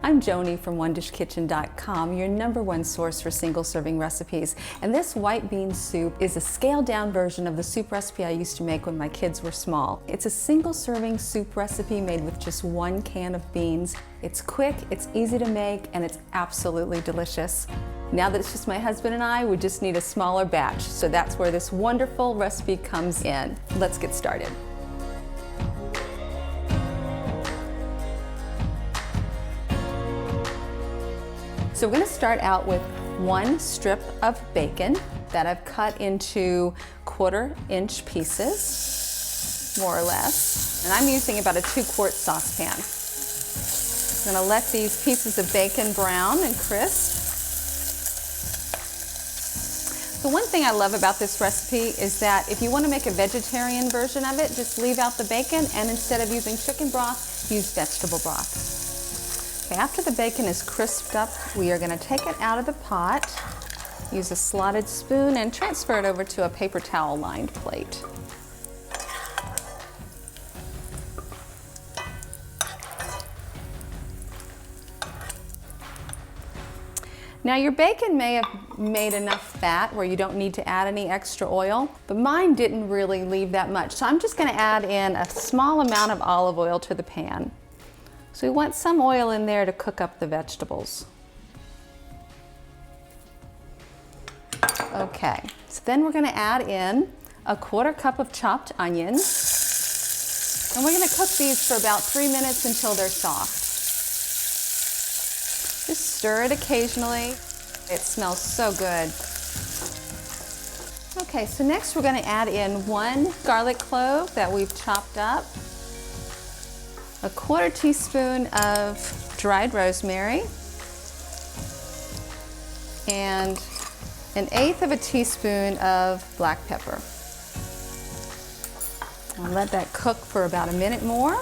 I'm Joni from OneDishKitchen.com, your #1 source for single serving recipes. And this white bean soup is a scaled down version of the soup recipe I used to make when my kids were small. It's a single serving soup recipe made with just 1 can of beans. It's quick, it's easy to make, and it's absolutely delicious. Now that it's just my husband and I, we just need a smaller batch. So that's where this wonderful recipe comes in. Let's get started. So we're going to start out with 1 strip of bacon that I've cut into 1/4-inch pieces, more or less. And I'm using about a 2-quart saucepan. I'm going to let these pieces of bacon brown and crisp. The one thing I love about this recipe is that if you want to make a vegetarian version of it, just leave out the bacon, and instead of using chicken broth, use vegetable broth. Okay, after the bacon is crisped up, we are going to take it out of the pot, use a slotted spoon, and transfer it over to a paper towel lined plate. Now your bacon may have made enough fat where you don't need to add any extra oil, but mine didn't really leave that much. So I'm just going to add in a small amount of olive oil to the pan. So we want some oil in there to cook up the vegetables. Okay, so then we're going to add in a 1/4 cup of chopped onions. And we're going to cook these for about 3 minutes until they're soft. Just stir it occasionally. It smells so good. Okay, so next we're going to add in 1 garlic clove that we've chopped up, a 1/4 teaspoon of dried rosemary, and 1/8 teaspoon of black pepper. I'll let that cook for about a minute more.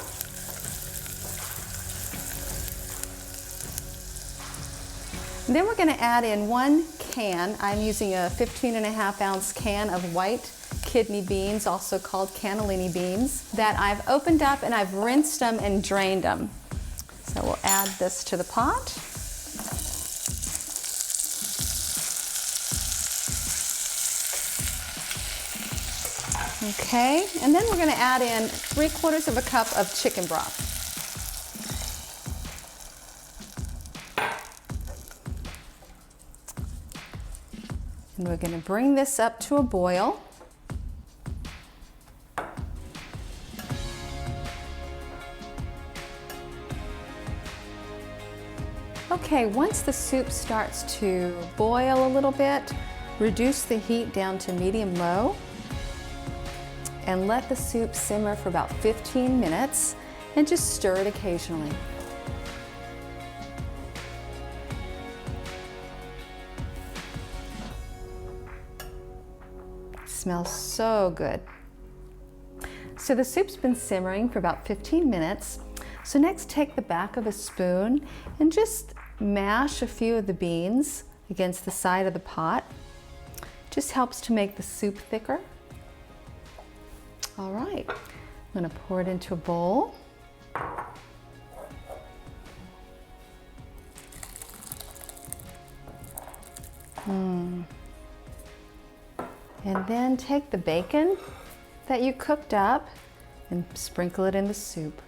And then we're going to add in 1 can. I'm using a 15.5-ounce can of white kidney beans, also called cannellini beans, that I've opened up and I've rinsed them and drained them. So we'll add this to the pot. Okay, and then we're going to add in 3/4 cup of chicken broth. And we're going to bring this up to a boil. Okay, once the soup starts to boil a little bit, reduce the heat down to medium-low and let the soup simmer for about 15 minutes and just stir it occasionally. Smells so good. So the soup's been simmering for about 15 minutes. So next, take the back of a spoon and just mash a few of the beans against the side of the pot. Just helps to make the soup thicker. All right, I'm going to pour it into a bowl. And then take the bacon that you cooked up and sprinkle it in the soup.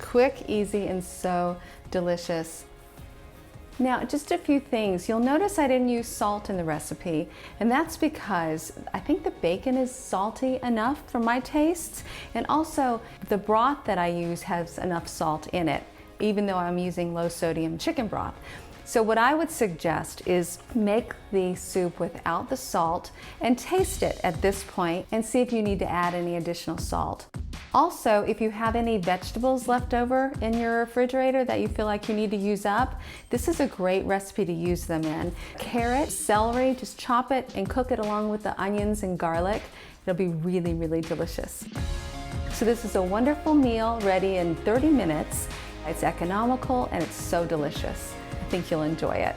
Quick, easy, and so delicious. Now, just a few things. You'll notice I didn't use salt in the recipe, and that's because I think the bacon is salty enough for my tastes, and also the broth that I use has enough salt in it, even though I'm using low sodium chicken broth. So what I would suggest is make the soup without the salt and taste it at this point and see if you need to add any additional salt. Also, if you have any vegetables left over in your refrigerator that you feel like you need to use up, this is a great recipe to use them in. Carrot, celery, just chop it and cook it along with the onions and garlic. It'll be really, really delicious. So this is a wonderful meal ready in 30 minutes. It's economical and it's so delicious. I think you'll enjoy it.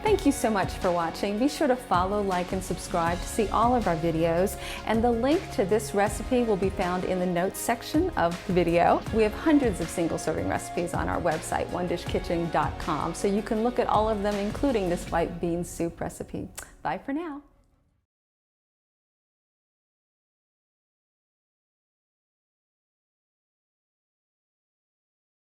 Thank you so much for watching. Be sure to follow, like, and subscribe to see all of our videos. And the link to this recipe will be found in the notes section of the video. We have hundreds of single serving recipes on our website, onedishkitchen.com, so you can look at all of them, including this white bean soup recipe. Bye for now.